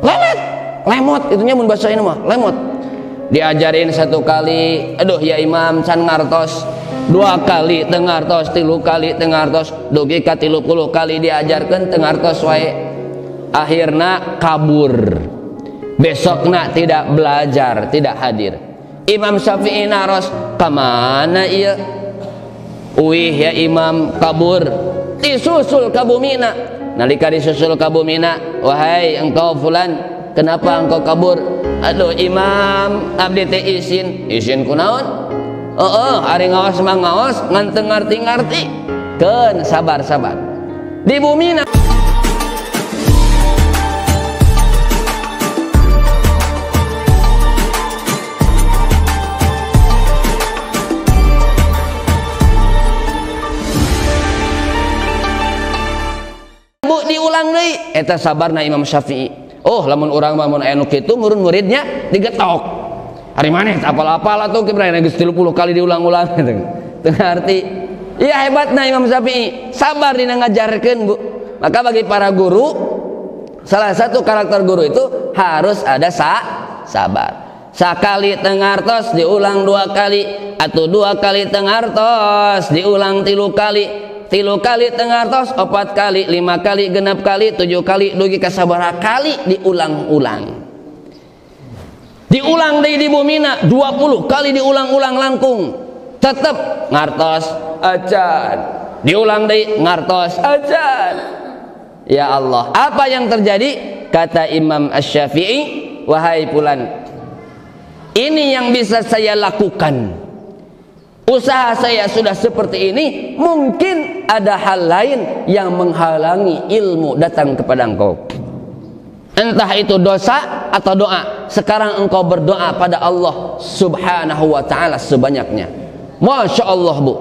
lelet, lemot, itunya mun bahasa ini mah lemot. Diajarin 1 kali, aduh ya imam can ngartos, 2 kali teu ngartos, 3 kali teu ngartos, dugi ka 30 kali diajarkeun teu ngartos wae. Akhirna kabur. Besokna tidak belajar, tidak hadir. Imam Syafi'i naros, kamana ieu? Uih ya imam kabur. Disusul ka bumina. Nalika disusul ka bumina, wahai engkau fulan, kenapa engkau kabur? Aduh imam, abdi teh izin kunaon? Ari ngaos mah ngaos, ngan teu ngarti-ngarti. Keun sabar. Di bumina diulang deui, eta sabarna Imam Syafi'i. Oh, lamun urang mah mun aya nu kitu murid-muridnya digetok. Ari maneh teu apal-apal atuh kieu geus 30 kali diulang-ulang gitu. Teu ngarti. Iya hebatna Imam Syafi'i, sabar dina ngajarkeun, Bu. Maka bagi para guru, salah satu karakter guru itu harus ada sabar. Sakali teu ngartos diulang 2 kali, atuh 2 kali teu ngartos diulang 3 kali. 3 kali teu ngartos, 4 kali, 5 kali, 6 kali, 7 kali, dugi ka sabaraha kali diulang-ulang. Diulang deui di bumina 20 kali diulang-ulang langkung. Tetep ngartos acan. Diulang deui ngartos acan. Ya Allah, apa yang terjadi? Kata Imam Asy-Syafi'i, wahai fulan, ini yang bisa saya lakukan. Usaha saya sudah seperti ini, mungkin ada hal lain yang menghalangi ilmu datang kepada engkau. Entah itu dosa atau doa. Sekarang engkau berdoa pada Allah Subhanahu wa ta'ala sebanyaknya. Masya Allah, Bu,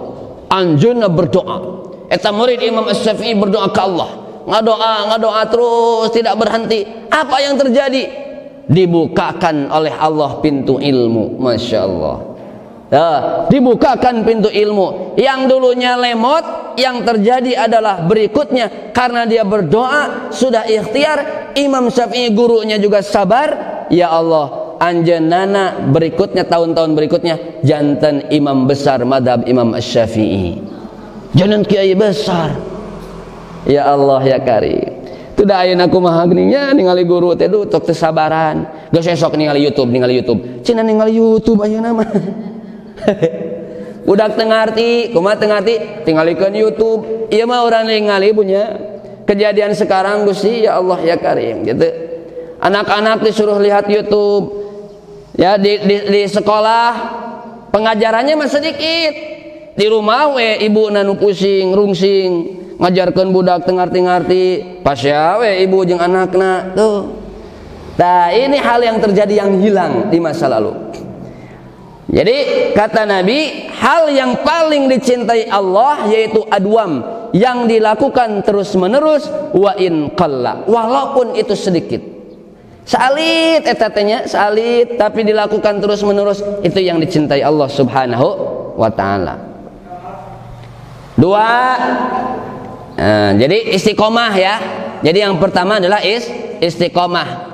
anjeunna berdoa. Eta murid Imam Asy-Syafi'i berdoa ke Allah, ngadoa terus tidak berhenti. Apa yang terjadi? Dibukakan oleh Allah pintu ilmu. Masya Allah. Dibukakan pintu ilmu. Yang dulunya lemot, yang terjadi adalah berikutnya karena dia berdoa sudah ikhtiar. Imam Syafi'i gurunya juga sabar. Ya Allah, anjeunana berikutnya, tahun-tahun berikutnya janten imam besar madhab Imam Asy-Syafi'i, janten kiai besar. Ya Allah ya Karim. Tudah ayeuna kumaha geuning nya ningali guru teh tok teu sabaran. Geus esok ningali YouTube. Cenah ningali YouTube ayeuna mah. Budak teu ngarti, kumaha teu ngarti, tingalikeun YouTube. Ieu mah urang ningali punya kejadian sekarang Gusti, ya Allah ya Karim gitu. Anak-anak disuruh lihat YouTube. Ya di sekolah pengajarannya mah sedikit. Di rumah we ibuna nu pusing, rungsing, ngajarkeun budak teu ngarti-ngarti. Pasya we ibu jeung anakna tuh. Nah, ini hal yang terjadi yang hilang di masa lalu. Jadi kata Nabi, hal yang paling dicintai Allah yaitu adwam, yang dilakukan terus menerus, wa in qalla, walaupun itu sedikit. Salit etatnya, salit tapi dilakukan terus menerus, itu yang dicintai Allah Subhanahu wa ta'ala. 2, jadi istiqomah ya. Jadi yang pertama adalah istiqomah.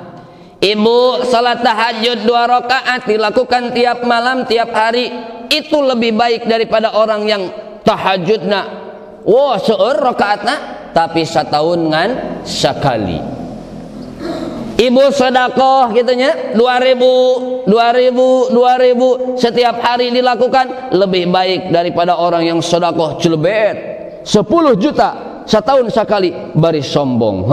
Ibu salat tahajud 2 rakaat dilakukan tiap malam tiap hari, itu lebih baik daripada orang yang tahajudna seueur rakaatna tapi sataun ngan sakali. Ibu sedekah gitunya 2000 setiap hari dilakukan, lebih baik daripada orang yang sedekah celebet 10 juta setahun sekali bari sombong.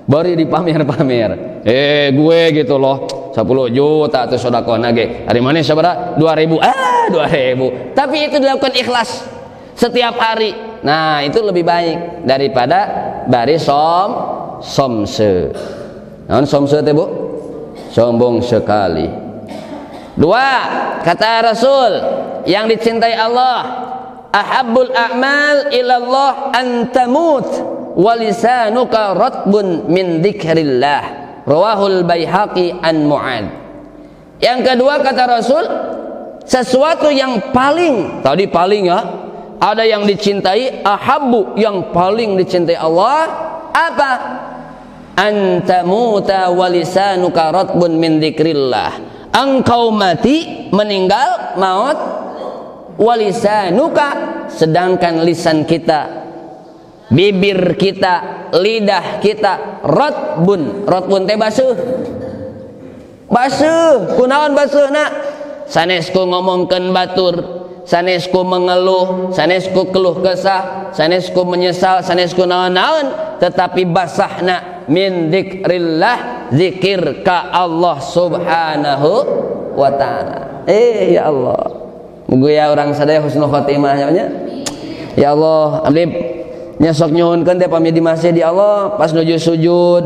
Bari dipamer-pamer. Gue gitu loh, 10 juta tuh sedekahna ge. Ari maneh sabaraha? 2000. 2000. Tapi itu dilakukan ikhlas setiap hari. Nah, itu lebih baik daripada bari somse. Naon somse teh, Bu? Sombong sekali. 2, kata Rasul yang dicintai Allah, ahabbul a'mal ilallah an tamut walisanuka ratbun min dzikrillah, rawahul Baihaqi an Mu'ad. Yang kedua kata Rasul, sesuatu yang paling, tadi paling ya, ada yang dicintai, ahabbu yang paling dicintai Allah apa? anta muta walisanuka ratbun min dzikrillah. Engkau mati, meninggal, maut, walisanuka, sedangkan lisan kita, bibir kita, lidah kita, ratbun teh basuh. Basuh, kunaon basuhna? Sanesku ngomongkeun batur, sanesku mengeluh, sanesku keluh kesah, sanesku menyesal, sanesku naon-naon, tetapi basahna min dzikrillah, zikir ka Allah subhanahu wa ta'ala. Ya Allah, muga ya orang sadaya husnul khotimah nya. Ya Allah, abdi nya sok nyuhunkeun teh pami di masjid ya Allah, pas nuju sujud,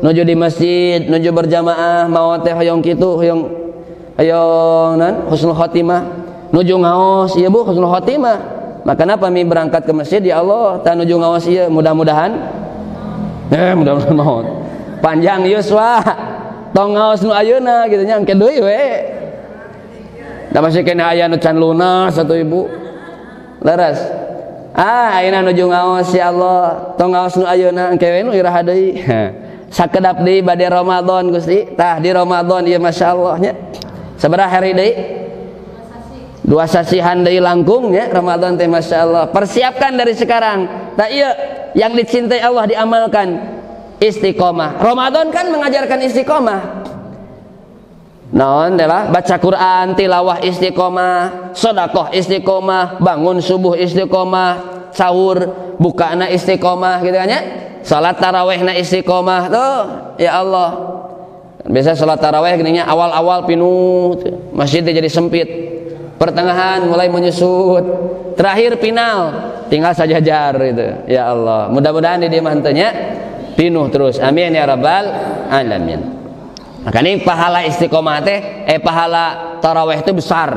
nuju di masjid, nuju berjamaah, mau teh hoyong kitu, hoyong nan husnul khotimah, nuju ngaos ieu Bu husnul khotimah. Makana pami berangkat ke masjid ya Allah, ta nuju ngaos ieu mudah-mudahan mudah-mudahan maut panjang yuswa tong ngaos nu ayeuna kitu nya engke deui we. Da masih kena aya nu can lunas atuh Ibu. Leres. Ayeuna nuju ngaos ya Allah, tong ngaos nu ayeuna engke we nu iraha deui. Sakedap deui bade Ramadan Gusti. Tah di Ramadan ieu masyaallah nya. Sabaraha hari deui? 2 sasihan deui langkung nya Ramadan teh masyaallah. Persiapkan dari sekarang. Tah ieu yang dicintai Allah diamalkan, istiqomah. Ramadan kan mengajarkan istiqomah. Naon teh baca Quran, tilawah istiqomah, sedekah istiqomah, bangun subuh istiqomah, sahur bukana istiqomah gitu kan ya. Salat tarawihna istiqomah tuh ya Allah. Biasa salat tarawih geuning awal-awal pinuh, masjid jadi sempit. Pertengahan mulai menyusut, terakhir final tinggal sajajar itu ya Allah. Mudah-mudahan di dieu mah henteu pinuh terus, amin ya rabbal alamin. Maka ini pahala istiqomah teh pahala tarawih itu besar.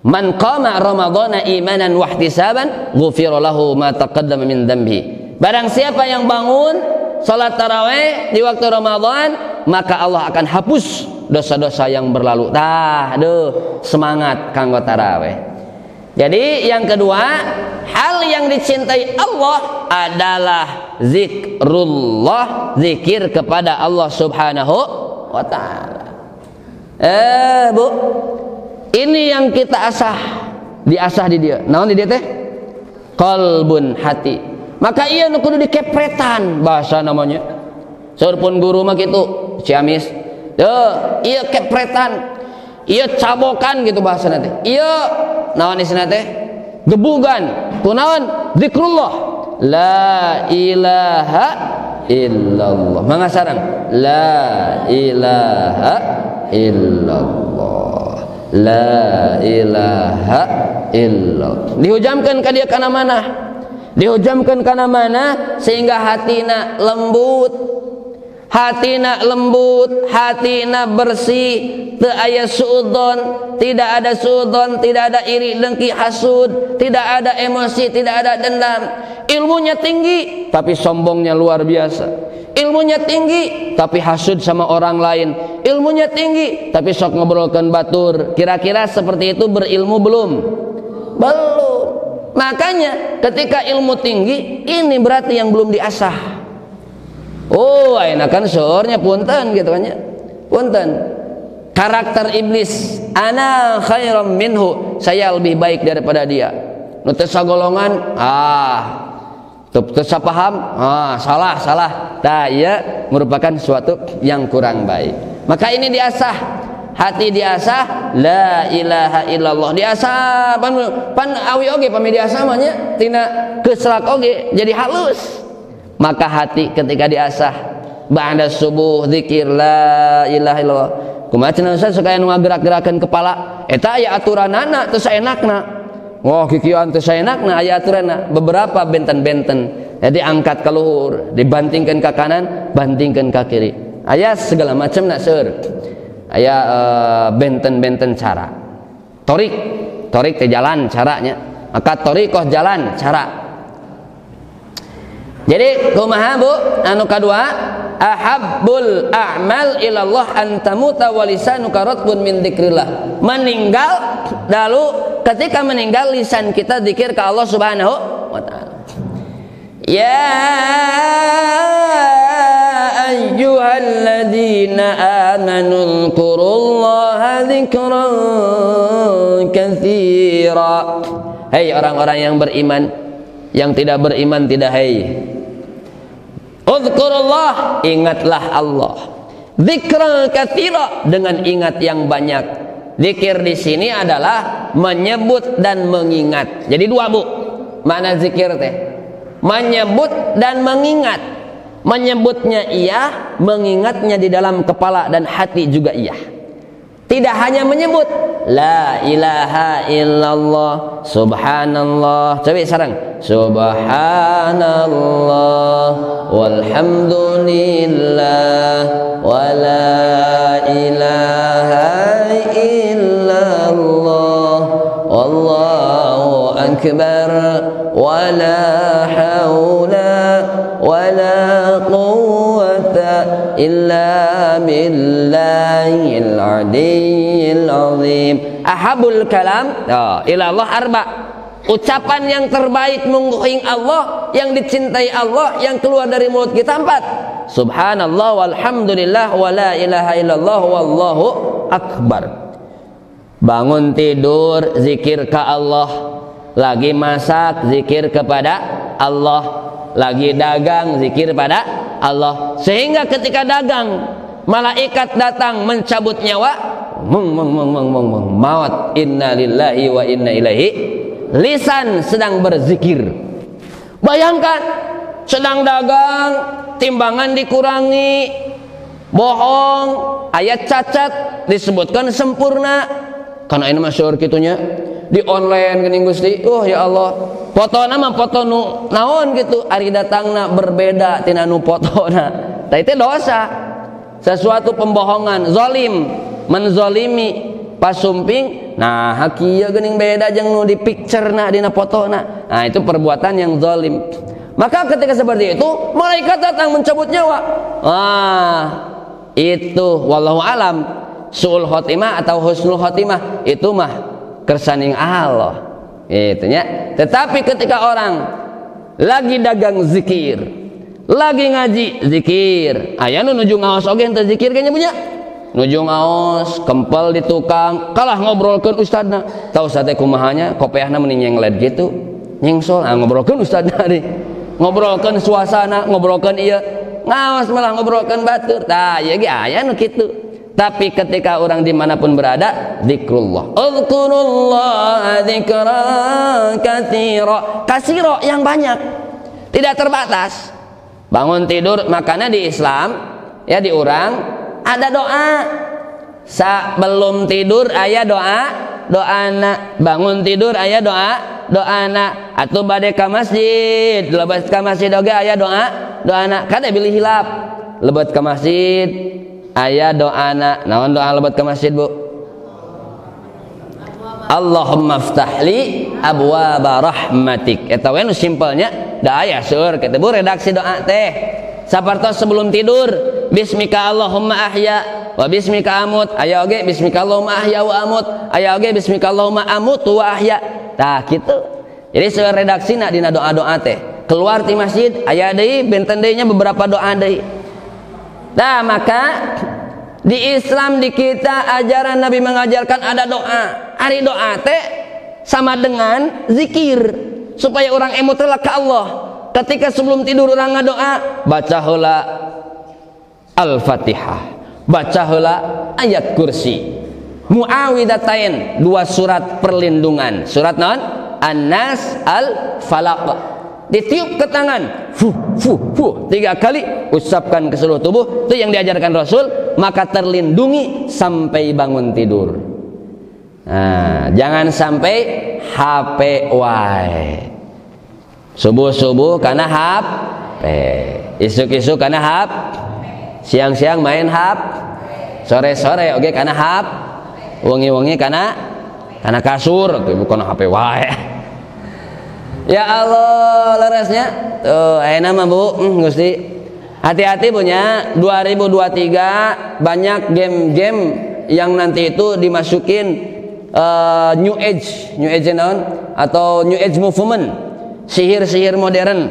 Man qama ramadhana imanan wa ihtisaban ghufira lahu ma taqaddama min dzambi. Barang siapa yang bangun salat tarawih di waktu Ramadan, maka Allah akan hapus dosa-dosa yang berlalu. Semangat kanggo tarawih. Jadi yang kedua, hal yang dicintai Allah adalah zikrullah, zikir kepada Allah subhanahu wa ta'ala. Bu, ini yang kita diasah di dia. Naon di dia teh? Qalbun, hati. Maka ia nu kudu dikepretan bahasa namanya. Saurpun guru mah kitu, Ciamis. Iya kepretan, iya cabokan gitu bahasa nanti. Iya naon isina teh? Gebugan. Kunaon? Zikrullah. La ilaha illallah. Mangga sareng. La ilaha illallah. La ilaha illallah. Dihujamkeun ka dieu kana manah. Dihujamkeun kana manah sehingga hatina lembut. Hatina lembut, hatina bersih, teu aya suudzon, tidak ada suudzon, tidak ada iri dengki hasud, tidak ada emosi, tidak ada dendam. Ilmunya tinggi tapi sombongnya luar biasa. Ilmunya tinggi tapi hasud sama orang lain. Ilmunya tinggi tapi sok ngobrolkeun batur. Kira-kira seperti itu berilmu belum? Belum. Makanya ketika ilmu tinggi, ini berarti yang belum diasah. Oh, ayeuna kan seueurnya punten gitu kan ya. Punten. Karakter iblis, ana khairam minhu, saya lebih baik daripada dia. Nu teu sagolongan, teu sapaham, salah. Tah ieu merupakan suatu yang kurang baik. Maka ini diasah. Hati diasah, la ilaha illallah diasah. Pan awi oge pami diasah mah nya tina keslak oge jadi halus. Maka hati ketika diasah ba'da subuh zikir la ilaha illallah. Kumaha cenah Ustaz supaya nu ngagerak-gerakeun kepala eta aya aturanana teu saenakna. Wah kikieuan teu saenakna aya aturanna. Beberapa benten-benten. Jadi angkat ka luhur, dibantingkeun ka kanan, bantingkeun ka kiri. Aya segala macamna seueur. Aya benten-benten cara. Torik teh jalan caranya. Maka torikoh jalan cara. Jadi kumaha Bu? Anu kadua, ahabbul a'mal ilallah an tamuta wa lisanuka ratbun min dzikrillah. Meninggal lalu ketika meninggal lisan kita zikir ke Allah Subhanahu wa taala. Ya amanu dzkurullaha dzikran katsira. Hei orang-orang yang beriman, yang tidak beriman tidak hei. Udzkurullah, ingatlah Allah. Dzikran katsira, dengan ingat yang banyak. Zikir di sini adalah menyebut dan mengingat. Jadi dua, Bu. Mana zikir teh? Menyebut dan mengingat. Menyebutnya iya, mengingatnya di dalam kepala dan hati juga iya. Tidak hanya menyebut la ilaha illallah, subhanallah. Coba sareng. Subhanallah walhamdulillah wa la ilaha illallah wallahu akbar wa la haula wa la quwwata illa billahil aliyyil azim. Ahabul kalam ila Allah arba. Ucapan yang terbaik menguing Allah, yang dicintai Allah, yang keluar dari mulut kita 4. Subhanallah walhamdulillah wa la ilaha illallah wallahu akbar. Bangun tidur zikir ke Allah, lagi masak zikir kepada Allah, lagi dagang zikir pada Allah. Sehingga ketika dagang malaikat datang mencabut nyawa, maut, inna lillahi wa inna ilaihi. Lisan sedang berzikir. Bayangkan sedang dagang, timbangan dikurangi, bohong, ayat cacat disebutkan sempurna. Karena ini masyhur kitunya di online geuning Gusti. Oh ya Allah, fotona mah foto nu naon gitu, ari datangna berbeda tina nu fotona. Tah itu dosa. Sesuatu pembohongan, zalim, menzalimi, pasumping. Nah, hakieu geuning beda jeung nu di picture-na dina fotona. Nah, itu perbuatan yang zalim. Maka ketika seperti itu, malaikat datang mencabut nyawa. Wah, itu wallahu alam suul khotimah atau husnul khotimah itu mah kersaning Allah. Itunya. Tetapi ketika orang lagi dagang zikir, lagi ngaji zikir, aya nu nuju ngaos oge henteu zikir kayaknya punya. Nuju ngaos, kempel di tukang, kalah ngobrolkeun ustadna. Tau ustad teh kumahanya, kopiahna meni nyenglet gitu. Nyengsol, ngobrolkeun ustadna deui. Ngobrolkeun suasana, ngobrolkeun ieu. Ngaos malah ngobrolkeun batur. Tah, ieu ge aya nu kitu. Tapi ketika orang dimanapun berada, zikrullah. Udzkurullah dzikran katsira. Katsira yang banyak. Tidak terbatas. Bangun tidur, makanya di Islam, ya di urang ada doa. Sebelum tidur aya doana. Bangun tidur aya doana. Atuh bade ka masjid, lebat ka masjid oge aya doana. Kada bilih hilap. Lebat ka masjid aya doana. Naon doa lebat ka masjid, Bu? Allahumma ftahli abwaaba rahmatik. Eta we nu simpelnya da aya seueur kitu Bu redaksi doa teh. Sapartos sebelum tidur, bismika Allahumma ahya wa bismika amut. Aya oge bismika Allahumma ahya wa amut. Aya oge bismika Allahumma amut wa ahya. Tah kitu. Jadi seueur redaksina dina doa-doa teh. Keluar ti masjid aya deui benten deui nya beberapa doa deui. Nah, maka di Islam di kita ajaran Nabi mengajarkan ada doa. Ari doa teh sama dengan zikir supaya orang emu telak ke Allah. Ketika sebelum tidur orang ngadoa, baca heula Al-Fatihah, baca heula ayat kursi, Muawwidzatain, 2 surat perlindungan. Surat naon? An-Nas, Al-Falaq. Ditiup ke tangan, 3 kali, usapkan ke seluruh tubuh. Itu yang diajarkan Rasul, maka terlindungi sampai bangun tidur. Nah, jangan sampai HP wae. Subuh-subuh karena HP, isuk-isuk karena HP, siang-siang main HP, sore-sore oke karena HP, wengi-wengi karena kasur, bukan HP wae. Ya Allah, lerasnya tuh enak mah Bu, Gusti. Hati-hati punya 2023 banyak game-game yang nanti itu dimasukin new age naon atau new age movement. Sihir-sihir modern.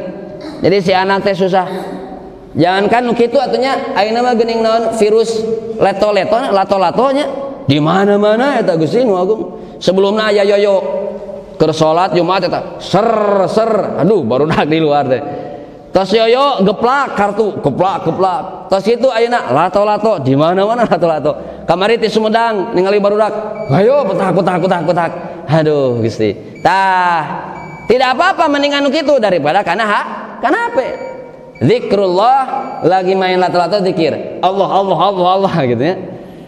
Jadi si anak teh susah Jangankan nu kitu atunya ayeuna mah geuning naon virus lato-latonya di mana-mana eta Gusti nu agung. Sebelumna aya yoyo keur salat Jumat eta ser aduh barudak di luar teh. Tos yoyo geplak kartu geplak. Tos kitu ayeuna lato-lato di mana-mana lato-lato. Kamari ti Sumedang ningali barudak ayo petak. Aduh Gusti. Tah tidak apa-apa mendingan nu kitu daripada kana HP. Zikrullah lagi main lato-lato zikir Allah gitu ya.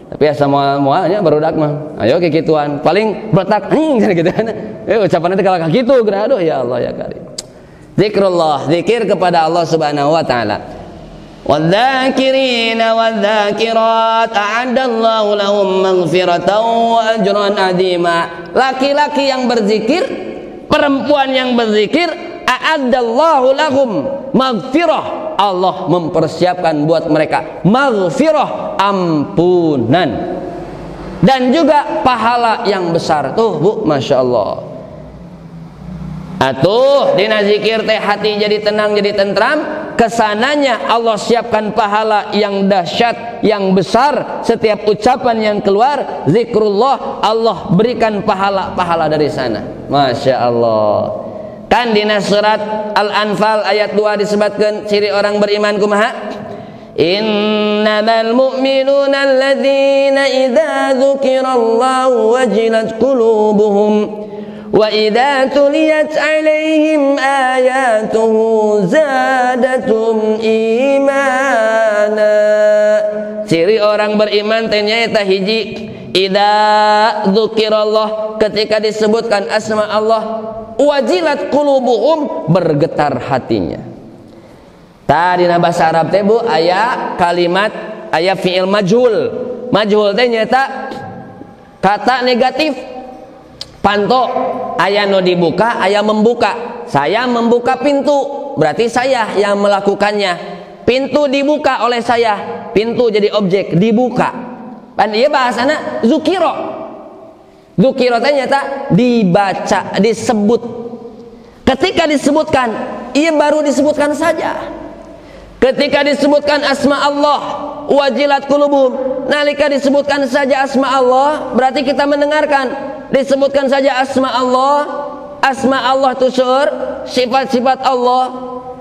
Tapi ya semuanya barudak mah ayo kayak gituan paling bertak gitu kan. Ucapannya teh kalau gitu aduh ya Allah ya Karim. Zikrullah zikir kepada Allah Subhanahu wa taala. Wadz-dzakirina wadz-dzakirat a'adallahu lahum maghfiratan wa ajran 'azima. Laki-laki yang berzikir, perempuan yang berzikir, a'adallahu lahum maghfirah. Allah mempersiapkan buat mereka maghfirah, ampunan, dan juga pahala yang besar. Tuh Bu, Masya Allah. Atuh dina zikir teh hati jadi tenang, jadi tentram. Kesananya Allah siapkan pahala yang dahsyat, yang besar. Setiap ucapan yang keluar zikrullah, Allah berikan pahala dari sana. Masya Allah. Kan dina surat Al-Anfal ayat 2 disebutkan ciri orang beriman kumaha? Innamal mu'minuna alladzina idza dzukirallahu wajilat qulubuhum wa idza tuliyat 'alaihim ayatuhu zadatum imana. Ciri orang beriman teh nyaeta hiji, idza dzukirallah, ketika disebutkan asma Allah, wajilat qulubuhum, bergetar hatinya. Tadi bahasa Arab teh Bu aya kalimat, aya fi'il majhul. Majhul teh nyaeta kata negatif. Panto aya nu dibuka, aya membuka. Saya membuka pintu, berarti saya yang melakukannya. Pintu dibuka oleh saya, pintu jadi objek dibuka. Pan ieu bahasana zukiro. Zukiro teh nyata dibaca, disebut. Ketika disebutkan, ia baru disebutkan saja. Ketika disebutkan asma Allah, wajilat qulubuhum, nalika disebutkan saja asma Allah, berarti kita mendengarkan. Disebutkan saja asma Allah itu sifat-sifat Allah,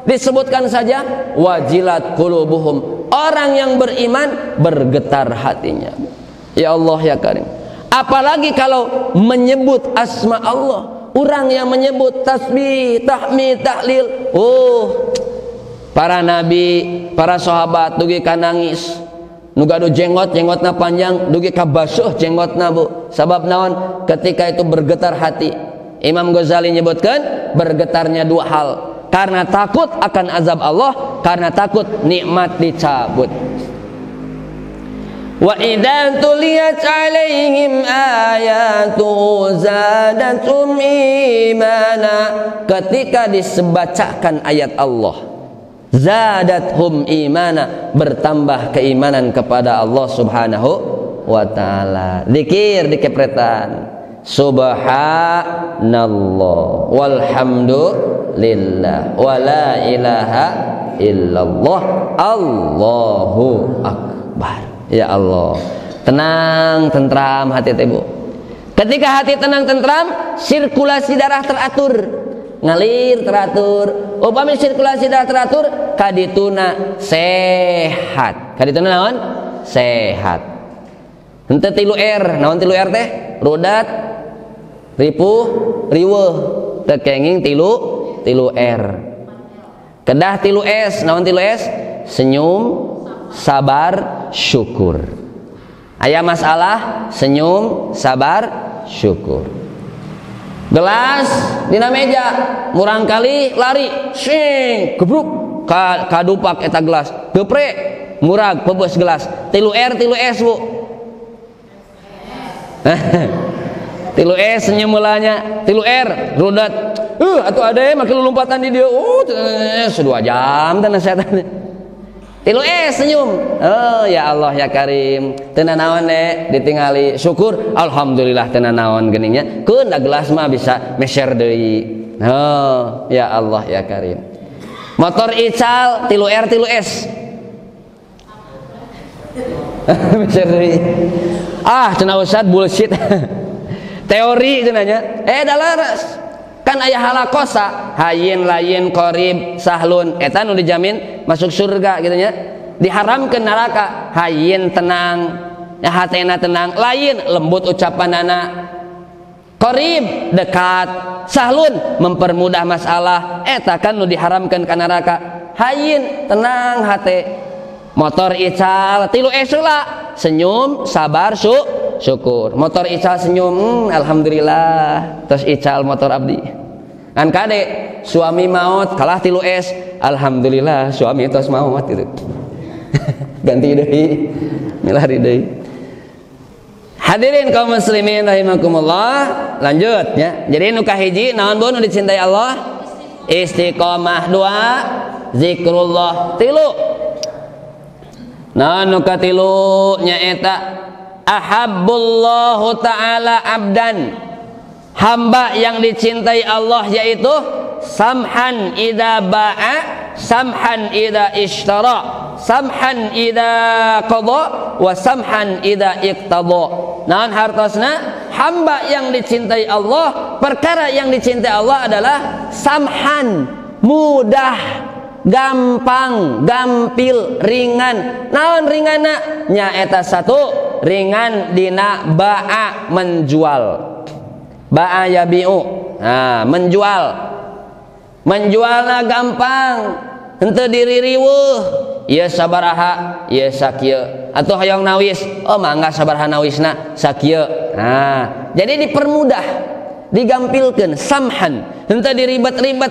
disebutkan saja wajilat qulubuhum, orang yang beriman bergetar hatinya. Ya Allah ya Karim. Apalagi kalau menyebut asma Allah, orang yang menyebut tasbih, tahmid, tahlil, para nabi, para sahabat dugi kanangis, nu gaduh jenggotna panjang, dugi ka basuh jenggotna Bu. Sabab naon? Ketika itu bergetar hati. Imam Ghazali menyebutkan bergetarnya dua hal, karena takut akan azab Allah, karena takut nikmat dicabut. Wa idza tuliyat 'alaihim ayatu zadatum imana, ketika disebacakan ayat Allah, zadathum imana, bertambah keimanan kepada Allah Subhanahu wa taala. Zikir dikepretan subhanallah walhamdulillah wala ilaha illallah Allahu akbar. Ya Allah, tenang tentram hati teh Bu. Ketika hati tenang tentram, sirkulasi darah teratur, ngalir teratur. Upami sirkulasi darah teratur, kadituna sehat. Kadituna naon? Sehat. Henteu 3 R, naon 3 R teh? Rudat, ripuh, riweuh. Teu kenging 3 R. Kedah 3 S, naon 3 S? Senyum, sabar, syukur. Aya masalah, senyum, sabar, syukur. Gelas dina meja, murang kali lari, sing, gebruk, kadupak eta gelas, geprek, murag pebeus gelas. 3 R, 3 S Bu. 3 S senyum meulanya, 3 R, rudat. Atuh ade make lompatan di dieu. 2 jam teh nasihatna. 3 S senyum. Oh ya Allah ya Karim. Teu naon ditingali syukur, alhamdulillah teu naon geuningnya. Keun da gelas mah bisa meser deui. Oh ya Allah ya Karim. Motor ical 3 R 3 S. Beser deui. Ah, cenah Ustad bullshit. Teori cenanya. Dalaras. Kan aya halakosa, hayyin layyin qarib sahlun, eta nu dijamin masuk surga gitu nya. Diharamkeun neraka, hayyin tenang, ya hatena tenang, layyin lembut ucapanana, qarib dekat, sahlun mempermudah masalah, eta kan nu diharamkeun ka neraka. Hayyin tenang hate, motor ical tilu heula, senyum sabar syukur. Motor ical senyum, alhamdulillah, terus ical motor abdi. Kan kade suami maut kalah tilu es, alhamdulillah suami terus maut gitu. Ganti deui, milari deui. Hadirin kaum muslimin rahimakumullah, lanjut ya. Jadi nu kahiji naon bu nu dicintai Allah? Istiqomah. 2 zikrullah. 3 naon nu katilu nyaeta ahabbullahu ta'ala abdan, hamba yang dicintai Allah yaitu samhan idza ba'a, samhan idza ishtara, samhan idza qada, wa samhan idza iqtada. Naon hartosna? Hamba yang dicintai Allah, perkara yang dicintai Allah adalah samhan, mudah, gampang, gampil, ringan. Naon ringanna? Nyaeta 1 ringan dina ba'a menjual. Ba'a yabi'u. Nah, menjualna gampang, henteu diririweuh. Ieu sabaraha? Ieu sakieu. Atuh hoyong nawis. Oh, mangga sabaraha nawisna? Sakieu. Nah, jadi dipermudah, digampilkeun, samhan, henteu diribet-ribet.